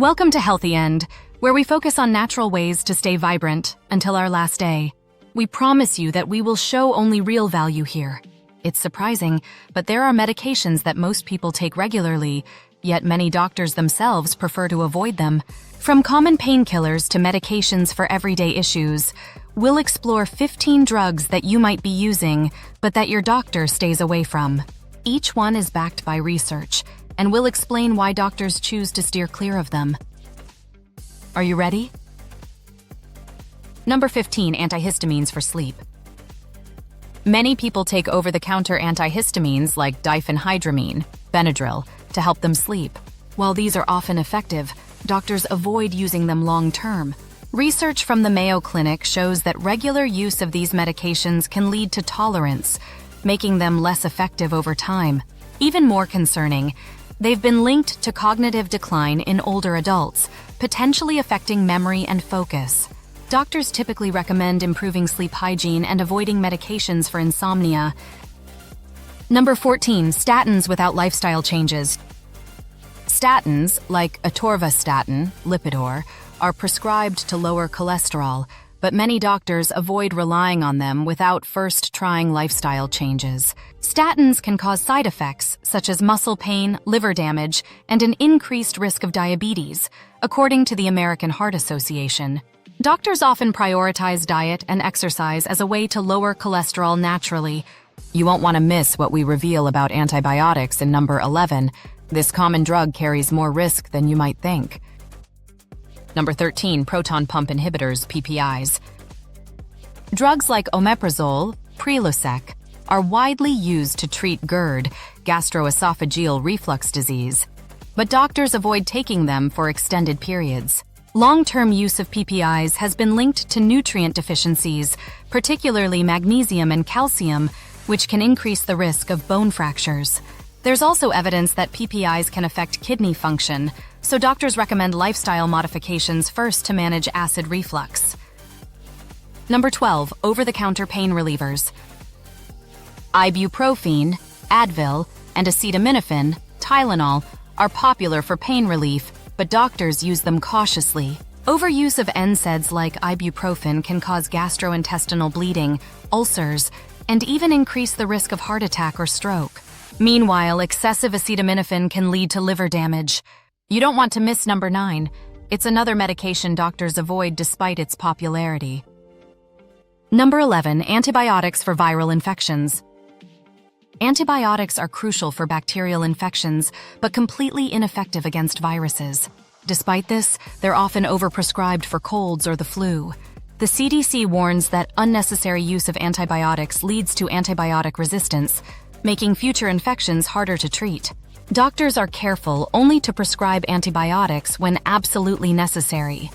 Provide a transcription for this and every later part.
Welcome to Healthy End, where we focus on natural ways to stay vibrant until our last day. We promise you that we will show only real value here. It's surprising, but there are medications that most people take regularly, yet many doctors themselves prefer to avoid them. From common painkillers to medications for everyday issues, we'll explore 15 drugs that you might be using, but that your doctor stays away from. Each one is backed by research, and we'll explain why doctors choose to steer clear of them. Are you ready? Number 15, antihistamines for sleep. Many people take over-the-counter antihistamines like diphenhydramine, Benadryl, to help them sleep. While these are often effective, doctors avoid using them long-term. Research from the Mayo Clinic shows that regular use of these medications can lead to tolerance, making them less effective over time. Even more concerning, they've been linked to cognitive decline in older adults, potentially affecting memory and focus. Doctors typically recommend improving sleep hygiene and avoiding medications for insomnia. Number 14, statins without lifestyle changes. Statins, like atorvastatin, Lipitor, are prescribed to lower cholesterol, but many doctors avoid relying on them without first trying lifestyle changes. Statins can cause side effects such as muscle pain, liver damage, and an increased risk of diabetes, according to the American Heart Association. Doctors often prioritize diet and exercise as a way to lower cholesterol naturally. You won't want to miss what we reveal about antibiotics in number 11. This common drug carries more risk than you might think. Number 13, proton pump inhibitors, PPIs. Drugs like omeprazole, Prilosec, are widely used to treat GERD, gastroesophageal reflux disease, but doctors avoid taking them for extended periods. Long-term use of PPIs has been linked to nutrient deficiencies, particularly magnesium and calcium, which can increase the risk of bone fractures. There's also evidence that PPIs can affect kidney function, so doctors recommend lifestyle modifications first to manage acid reflux. Number 12, over-the-counter pain relievers. Ibuprofen, Advil, and acetaminophen, Tylenol, are popular for pain relief, but doctors use them cautiously. Overuse of NSAIDs like ibuprofen can cause gastrointestinal bleeding, ulcers, and even increase the risk of heart attack or stroke. Meanwhile, excessive acetaminophen can lead to liver damage. You don't want to miss number 9. It's another medication doctors avoid despite its popularity. Number 11, antibiotics for viral infections. Antibiotics are crucial for bacterial infections, but completely ineffective against viruses. Despite this, they're often overprescribed for colds or the flu. The CDC warns that unnecessary use of antibiotics leads to antibiotic resistance, making future infections harder to treat. Doctors are careful only to prescribe antibiotics when absolutely necessary.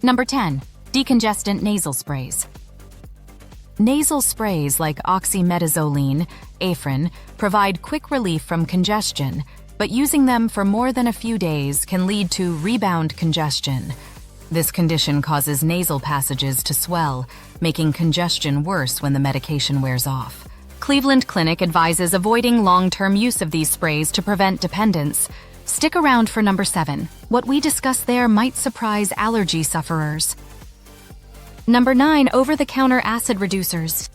Number 10, decongestant nasal sprays. Nasal sprays like oxymetazoline, Afrin, provide quick relief from congestion, but using them for more than a few days can lead to rebound congestion. This condition causes nasal passages to swell, making congestion worse when the medication wears off. Cleveland Clinic advises avoiding long-term use of these sprays to prevent dependence. Stick around for number 7. What we discuss there might surprise allergy sufferers. Number 9, over-the-counter acid reducers.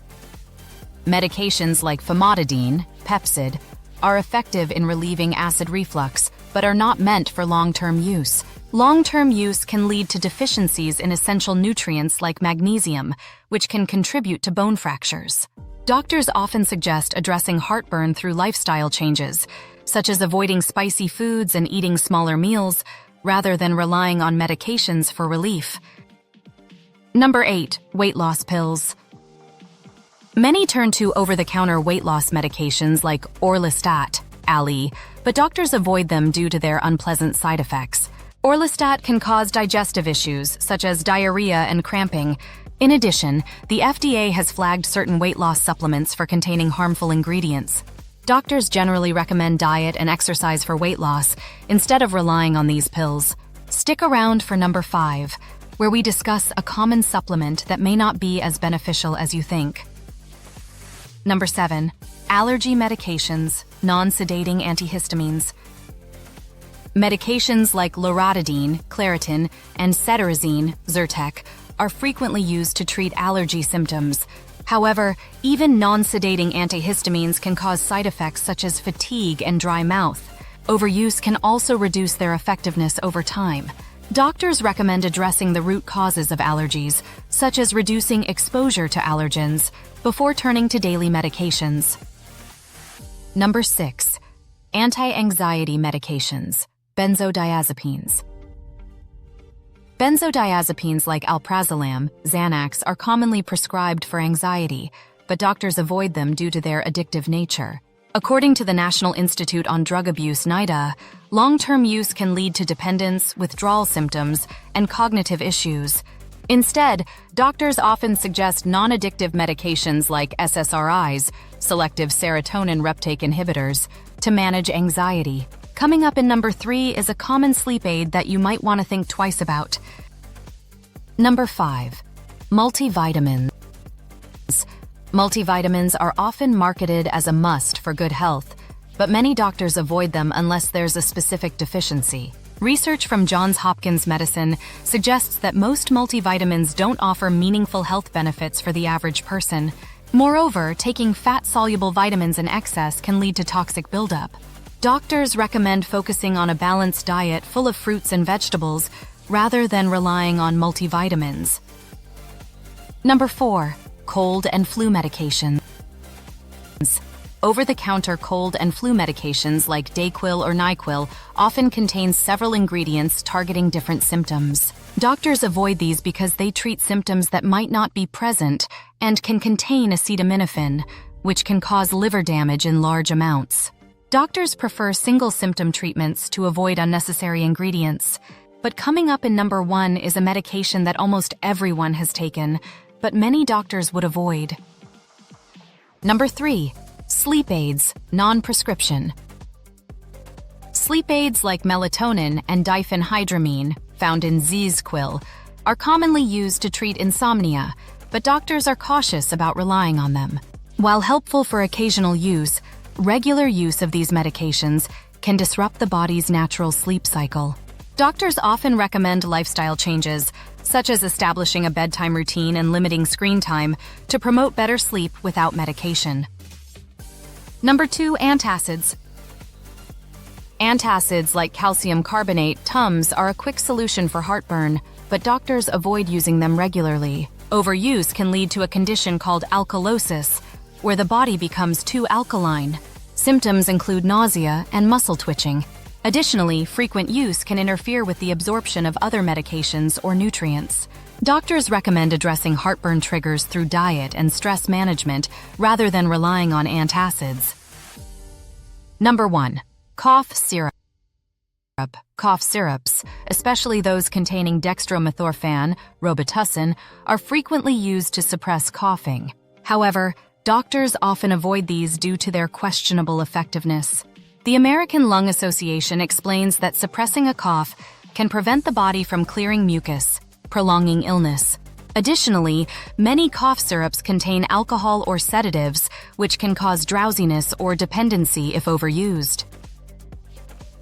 Medications like famotidine, Pepcid, are effective in relieving acid reflux, but are not meant for long-term use. Long-term use can lead to deficiencies in essential nutrients like magnesium, which can contribute to bone fractures. Doctors often suggest addressing heartburn through lifestyle changes, such as avoiding spicy foods and eating smaller meals, rather than relying on medications for relief. Number 8, weight loss pills. Many turn to over-the-counter weight loss medications like Orlistat, Ali, but doctors avoid them due to their unpleasant side effects. Orlistat can cause digestive issues, such as diarrhea and cramping. In addition, the FDA has flagged certain weight loss supplements for containing harmful ingredients. Doctors generally recommend diet and exercise for weight loss, instead of relying on these pills. Stick around for number 5, where we discuss a common supplement that may not be as beneficial as you think. Number 7, allergy medications, non-sedating antihistamines. Medications like loratadine, Claritin, and cetirizine, Zyrtec, are frequently used to treat allergy symptoms. However, even non-sedating antihistamines can cause side effects such as fatigue and dry mouth. Overuse can also reduce their effectiveness over time. Doctors recommend addressing the root causes of allergies, such as reducing exposure to allergens, before turning to daily medications. Number 6. Anti-anxiety medications, benzodiazepines. Benzodiazepines like alprazolam, Xanax are commonly prescribed for anxiety, but doctors avoid them due to their addictive nature. According to the National Institute on Drug Abuse, NIDA, long-term use can lead to dependence, withdrawal symptoms, and cognitive issues. Instead, doctors often suggest non-addictive medications like SSRIs, selective serotonin reuptake inhibitors, to manage anxiety. Coming up in number 3 is a common sleep aid that you might want to think twice about. Number 5. Multivitamins. Multivitamins are often marketed as a must for good health, but many doctors avoid them unless there's a specific deficiency. Research from Johns Hopkins Medicine suggests that most multivitamins don't offer meaningful health benefits for the average person. Moreover, taking fat-soluble vitamins in excess can lead to toxic buildup. Doctors recommend focusing on a balanced diet full of fruits and vegetables rather than relying on multivitamins. Number 4. Cold and flu medications. Over-the-counter cold and flu medications like Dayquil or NyQuil often contain several ingredients targeting different symptoms. Doctors avoid these because they treat symptoms that might not be present and can contain acetaminophen, which can cause liver damage in large amounts. Doctors prefer single-symptom treatments to avoid unnecessary ingredients. But coming up in number 1 is a medication that almost everyone has taken, but many doctors would avoid. Number 3. Sleep aids, non-prescription. Sleep aids like melatonin and diphenhydramine, found in Zquil, are commonly used to treat insomnia, but doctors are cautious about relying on them. While helpful for occasional use, regular use of these medications can disrupt the body's natural sleep cycle. Doctors often recommend lifestyle changes, such as establishing a bedtime routine and limiting screen time, to promote better sleep without medication. Number 2. Antacids. Antacids like calcium carbonate, Tums, are a quick solution for heartburn, but doctors avoid using them regularly. Overuse can lead to a condition called alkalosis, where the body becomes too alkaline. Symptoms include nausea and muscle twitching. Additionally, frequent use can interfere with the absorption of other medications or nutrients. Doctors recommend addressing heartburn triggers through diet and stress management rather than relying on antacids. Number 1. Cough syrup. Cough syrups, especially those containing dextromethorphan, Robitussin, are frequently used to suppress coughing. However, doctors often avoid these due to their questionable effectiveness. The American Lung Association explains that suppressing a cough can prevent the body from clearing mucus, prolonging illness. Additionally, many cough syrups contain alcohol or sedatives, which can cause drowsiness or dependency if overused.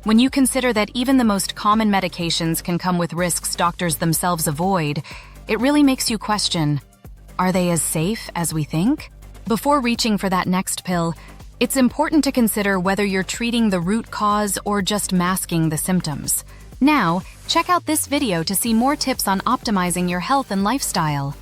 When you consider that even the most common medications can come with risks doctors themselves avoid, it really makes you question, are they as safe as we think? Before reaching for that next pill, it's important to consider whether you're treating the root cause or just masking the symptoms. Now, check out this video to see more tips on optimizing your health and lifestyle.